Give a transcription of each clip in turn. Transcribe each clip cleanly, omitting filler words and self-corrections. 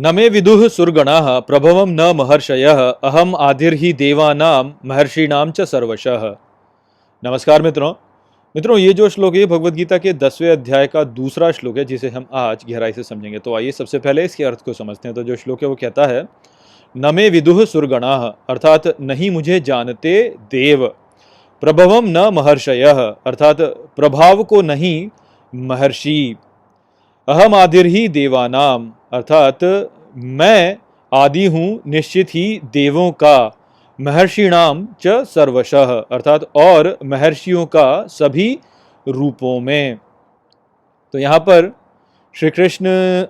न मे विदुः सुरगणाः प्रभवं न महर्षयः अहम आदिर्हि देवानां महर्षिणां च सर्वशः। नमस्कार मित्रों, ये जो श्लोक है भगवद गीता के 10वें अध्याय का दूसरा श्लोक है जिसे हम आज गहराई से समझेंगे। तो आइए सबसे पहले इसके अर्थ को समझते हैं। तो जो श्लोक है वो कहता है, न मे विदुः सुरगणाः अर्थात नहीं मुझे जानते देव, प्रभवम न महर्षयः अर्थात प्रभाव को नहीं महर्षि, अहम आदिर ही देवानाम अर्थात मैं आदि हूँ निश्चित ही देवों का, महर्षिणाम च सर्वशः अर्थात और महर्षियों का सभी रूपों में। तो यहाँ पर श्री कृष्ण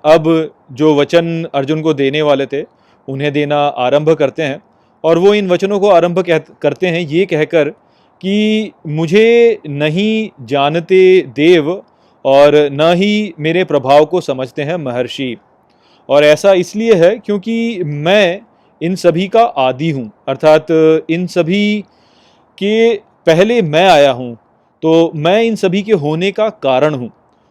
अब जो वचन अर्जुन को देने वाले थे उन्हें देना आरंभ करते हैं और वो इन वचनों को आरंभ करते हैं ये कहकर कि मुझे नहीं जानते देव और न ही मेरे प्रभाव को समझते हैं महर्षि। और ऐसा इसलिए है क्योंकि मैं इन सभी का आदि हूँ अर्थात इन सभी के पहले मैं आया हूँ, तो मैं इन सभी के होने का कारण हूँ।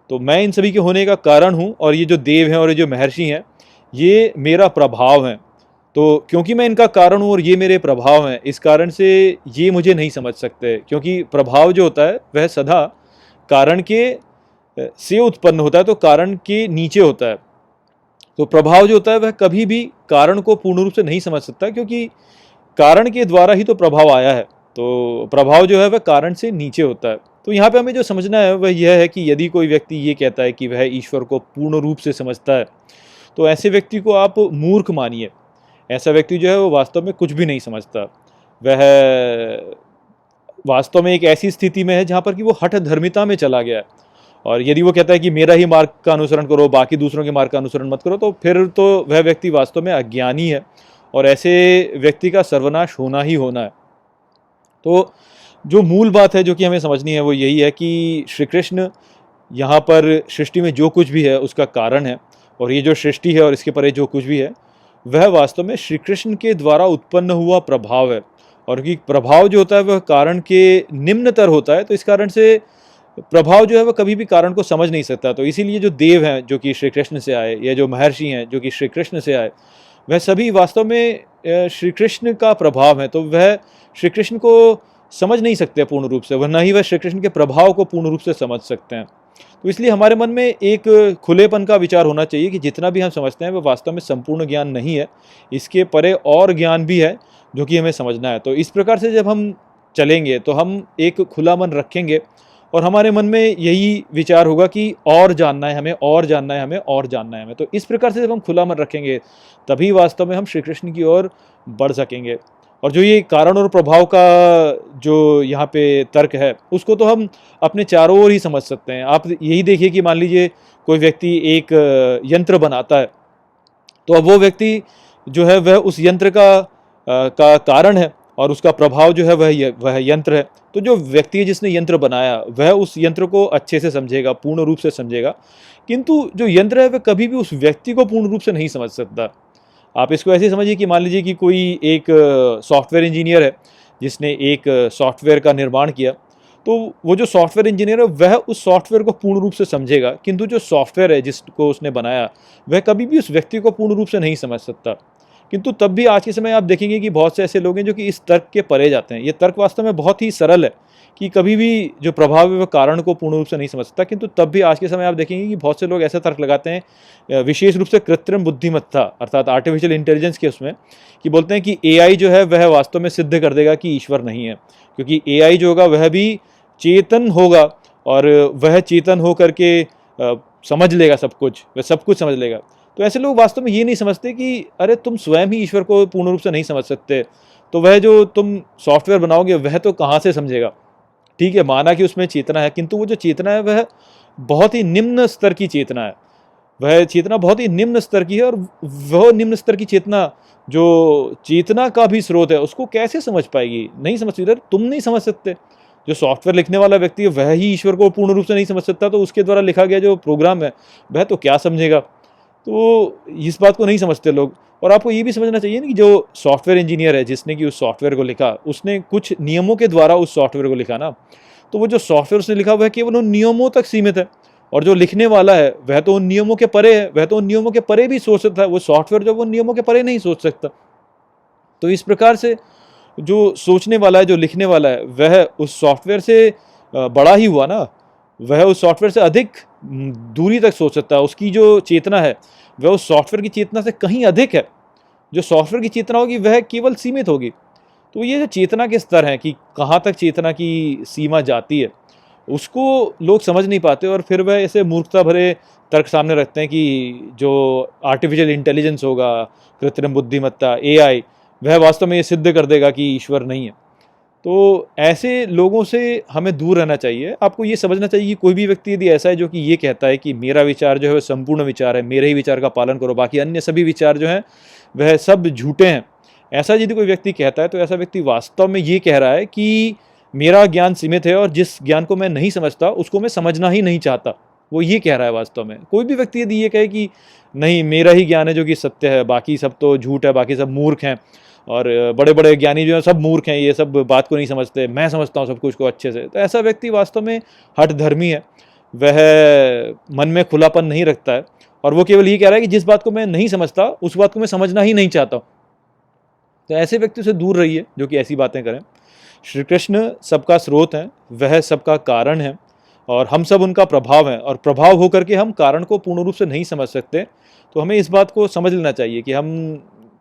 तो मैं इन सभी के होने का कारण हूँ और ये जो देव हैं और ये जो महर्षि हैं ये मेरा प्रभाव हैं। तो क्योंकि मैं इनका कारण हूँ और ये मेरे प्रभाव हैं, इस कारण से ये मुझे नहीं समझ सकते, क्योंकि प्रभाव जो होता है वह सदा कारण के से उत्पन्न होता है, तो कारण के नीचे होता है। तो प्रभाव जो होता है वह कभी भी कारण को पूर्ण रूप से नहीं समझ सकता, क्योंकि कारण के द्वारा ही तो प्रभाव आया है। तो प्रभाव जो है वह कारण से नीचे होता है। तो यहाँ पे हमें जो समझना है वह यह है कि यदि कोई व्यक्ति ये कहता है कि वह ईश्वर को पूर्ण रूप से समझता है, तो ऐसे व्यक्ति को आप मूर्ख मानिए। ऐसा व्यक्ति जो है वो वास्तव में कुछ भी नहीं समझता। वह वास्तव में एक ऐसी स्थिति में है जहाँ पर कि वो हठ धर्मिता में चला गया है। और यदि वो कहता है कि मेरा ही मार्ग का अनुसरण करो, बाकी दूसरों के मार्ग का अनुसरण मत करो, तो फिर तो वह व्यक्ति वास्तव में अज्ञानी है और ऐसे व्यक्ति का सर्वनाश होना ही होना है। तो जो मूल बात है जो कि हमें समझनी है वो यही है कि श्री कृष्ण यहाँ पर सृष्टि में जो कुछ भी है उसका कारण है, और ये जो सृष्टि है और इसके परे जो कुछ भी है वह वास्तव में श्री कृष्ण के द्वारा उत्पन्न हुआ प्रभाव है। और कि प्रभाव जो होता है वह कारण के निम्नतर होता है, तो इस कारण से प्रभाव जो है वह कभी भी कारण को समझ नहीं सकता। तो इसीलिए जो देव हैं जो कि श्री कृष्ण से आए, या जो महर्षि हैं जो कि श्री कृष्ण से आए, वह सभी वास्तव में श्री कृष्ण का प्रभाव है। तो वह श्री कृष्ण को समझ नहीं सकते पूर्ण रूप से, वरना ही वह श्री कृष्ण के प्रभाव को पूर्ण रूप से समझ सकते हैं। तो इसलिए हमारे मन में एक खुलेपन का विचार होना चाहिए कि जितना भी हम समझते हैं वह वास्तव में संपूर्ण ज्ञान नहीं है, इसके परे और ज्ञान भी है जो कि हमें समझना है। तो इस प्रकार से जब हम चलेंगे तो हम एक खुला मन रखेंगे और हमारे मन में यही विचार होगा कि और जानना है हमें, और जानना है हमें, और जानना है हमें। तो इस प्रकार से जब हम खुला मन रखेंगे तभी वास्तव में हम श्री कृष्ण की ओर बढ़ सकेंगे। और जो ये कारण और प्रभाव का जो यहाँ पे तर्क है उसको तो हम अपने चारों ओर ही समझ सकते हैं। आप यही देखिए कि मान लीजिए कोई व्यक्ति एक यंत्र बनाता है, तो अब वो व्यक्ति जो है वह उस यंत्र का कारण है और उसका प्रभाव जो है वह यंत्र है। तो जो व्यक्ति है जिसने यंत्र बनाया वह उस यंत्र को अच्छे से समझेगा, पूर्ण रूप से समझेगा, किंतु जो यंत्र है वह कभी भी उस व्यक्ति को पूर्ण रूप से नहीं समझ सकता। आप इसको ऐसे समझिए कि मान लीजिए कि कोई एक सॉफ्टवेयर इंजीनियर है जिसने एक सॉफ्टवेयर का निर्माण किया, तो वो जो सॉफ्टवेयर इंजीनियर है वह उस सॉफ्टवेयर को पूर्ण रूप से समझेगा, किंतु जो सॉफ्टवेयर है जिसको उसने बनाया वह कभी भी उस व्यक्ति को पूर्ण रूप से नहीं समझ सकता। किंतु तब भी आज के समय आप देखेंगे कि बहुत से ऐसे लोग हैं जो कि इस तर्क के परे जाते हैं। ये तर्क वास्तव में बहुत ही सरल है कि कभी भी जो प्रभाव है वह कारण को पूर्ण रूप से नहीं समझ सकता, किंतु तब भी आज के समय आप देखेंगे कि बहुत से लोग ऐसा तर्क लगाते हैं, विशेष रूप से कृत्रिम बुद्धिमत्ता अर्थात आर्टिफिशियल इंटेलिजेंस के उसमें, कि बोलते हैं कि एआई जो है वह वास्तव में सिद्ध कर देगा कि ईश्वर नहीं है, क्योंकि एआई जो होगा वह भी चेतन होगा और वह चेतन हो करके समझ लेगा सब कुछ, वह सब कुछ समझ लेगा। तो ऐसे लोग वास्तव में ये नहीं समझते कि अरे तुम स्वयं ही ईश्वर को पूर्ण रूप से नहीं समझ सकते, तो वह जो तुम सॉफ्टवेयर बनाओगे वह तो कहाँ से समझेगा। ठीक है, माना कि उसमें चेतना है, किंतु वो जो चेतना है वह बहुत ही निम्न स्तर की चेतना है। वह चेतना बहुत ही निम्न स्तर की है और वह निम्न स्तर की चेतना जो चेतना का भी स्रोत है उसको कैसे समझ पाएगी? नहीं समझ सकते, तुम नहीं समझ सकते। जो सॉफ्टवेयर लिखने वाला व्यक्ति है वह ही ईश्वर को पूर्ण रूप से नहीं समझ सकता, तो उसके द्वारा लिखा गया जो प्रोग्राम है वह तो क्या समझेगा। तो इस बात को नहीं समझते लोग। और आपको ये भी समझना चाहिए ना कि जो सॉफ्टवेयर इंजीनियर है जिसने कि उस सॉफ्टवेयर को लिखा, उसने कुछ नियमों के द्वारा उस सॉफ्टवेयर को लिखा ना, तो वो जो सॉफ्टवेयर उसने लिखा वह केवल उन नियमों तक सीमित है। और जो लिखने वाला है वह तो उन नियमों के परे है, वह तो उन नियमों के परे भी सोच सकता है, वो सॉफ्टवेयर जो वो नियमों के परे नहीं सोच सकता। तो इस प्रकार से जो सोचने वाला है, जो लिखने वाला है, वह उस सॉफ्टवेयर से बड़ा ही हुआ ना, वह उस सॉफ्टवेयर से अधिक दूरी तक सोच सकता है। उसकी जो चेतना है वह उस सॉफ्टवेयर की चेतना से कहीं अधिक है। जो सॉफ्टवेयर की चेतना होगी वह केवल सीमित होगी। तो ये जो चेतना के स्तर हैं कि कहाँ तक चेतना की सीमा जाती है, उसको लोग समझ नहीं पाते और फिर वह ऐसे मूर्खता भरे तर्क सामने रखते हैं कि जो आर्टिफिशियल इंटेलिजेंस होगा, कृत्रिम बुद्धिमत्ता, एआई, वह वास्तव में ये सिद्ध कर देगा कि ईश्वर नहीं है। तो ऐसे लोगों से हमें दूर रहना चाहिए। आपको ये समझना चाहिए कि कोई भी व्यक्ति यदि ऐसा है जो कि ये कहता है कि मेरा विचार जो है वह संपूर्ण विचार है, मेरे ही विचार का पालन करो, बाकी अन्य सभी विचार जो हैं वह सब झूठे हैं, ऐसा यदि कोई व्यक्ति कहता है तो ऐसा व्यक्ति वास्तव में ये कह रहा है कि मेरा ज्ञान सीमित है और जिस ज्ञान को मैं नहीं समझता उसको मैं समझना ही नहीं चाहता, वो ये कह रहा है वास्तव में। कोई भी व्यक्ति यदि ये कहे कि नहीं मेरा ही ज्ञान है जो कि सत्य है, बाकी सब तो झूठ है, बाकी सब मूर्ख हैं और बड़े बड़े ज्ञानी जो हैं सब मूर्ख हैं, ये सब बात को नहीं समझते, मैं समझता हूँ सब कुछ को अच्छे से, तो ऐसा व्यक्ति वास्तव में हठ धर्मी है। वह मन में खुलापन नहीं रखता है और वो केवल ये कह रहा है कि जिस बात को मैं नहीं समझता उस बात को मैं समझना ही नहीं चाहता। तो ऐसे व्यक्ति से दूर रहिए जो कि ऐसी बातें करें। श्री कृष्ण सबका स्रोत हैं, वह सबका कारण है और हम सब उनका प्रभाव हैं, और प्रभाव होकर के हम कारण को पूर्ण रूप से नहीं समझ सकते। तो हमें इस बात को समझ लेना चाहिए कि हम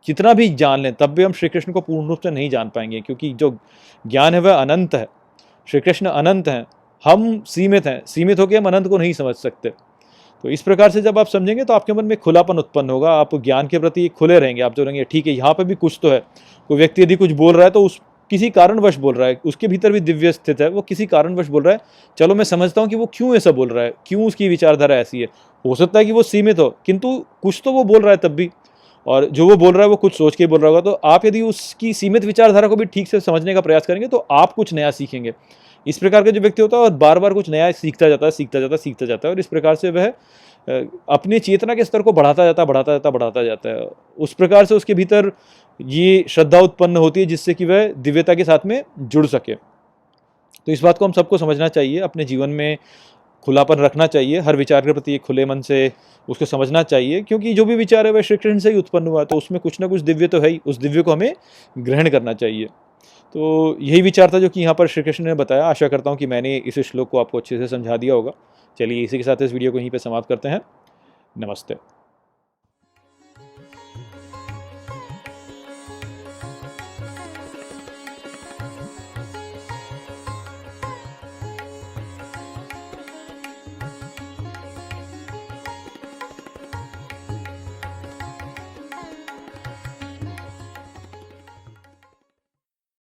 जितना भी जान लें तब भी हम श्री कृष्ण को पूर्ण रूप से नहीं जान पाएंगे, क्योंकि जो ज्ञान है वह अनंत है। श्री कृष्ण अनंत हैं, हम सीमित हैं, सीमित होकर हम अनंत को नहीं समझ सकते। तो इस प्रकार से जब आप समझेंगे तो आपके मन में खुलापन उत्पन्न होगा, आप ज्ञान के प्रति खुले रहेंगे। आप जो रहेंगे ठीक है, यहाँ पे भी कुछ तो है। कोई व्यक्ति यदि कुछ बोल रहा है तो उस किसी कारणवश बोल रहा है, उसके भीतर भी दिव्य स्थित है, वो किसी कारणवश बोल रहा है। चलो मैं समझता हूँ कि वो क्यों ऐसा बोल रहा है, क्यों उसकी विचारधारा ऐसी है। हो सकता है कि वो सीमित हो, किंतु कुछ तो वो बोल रहा है तब भी, और जो वो बोल रहा है वो कुछ सोच के बोल रहा होगा। तो आप यदि उसकी सीमित विचारधारा को भी ठीक से समझने का प्रयास करेंगे तो आप कुछ नया सीखेंगे। इस प्रकार का जो व्यक्ति होता है और बार बार कुछ नया सीखता जाता है, सीखता जाता है, सीखता जाता है, और इस प्रकार से वह अपनी चेतना के स्तर को बढ़ाता जाता है। उस प्रकार से उसके भीतर ये श्रद्धा उत्पन्न होती है जिससे कि वह दिव्यता के साथ में जुड़ सके। तो इस बात को हम सबको समझना चाहिए, अपने जीवन में खुलापन रखना चाहिए, हर विचार के प्रति एक खुले मन से उसको समझना चाहिए, क्योंकि जो भी विचार है वह श्री कृष्ण से ही उत्पन्न हुआ, तो उसमें कुछ ना कुछ दिव्य तो है ही, उस दिव्य को हमें ग्रहण करना चाहिए। तो यही विचार था जो कि यहाँ पर श्री कृष्ण ने बताया। आशा करता हूँ कि मैंने इस श्लोक को आपको अच्छे से समझा दिया होगा। चलिए इसी के साथ इस वीडियो को यहीं पे समाप्त करते हैं। नमस्ते।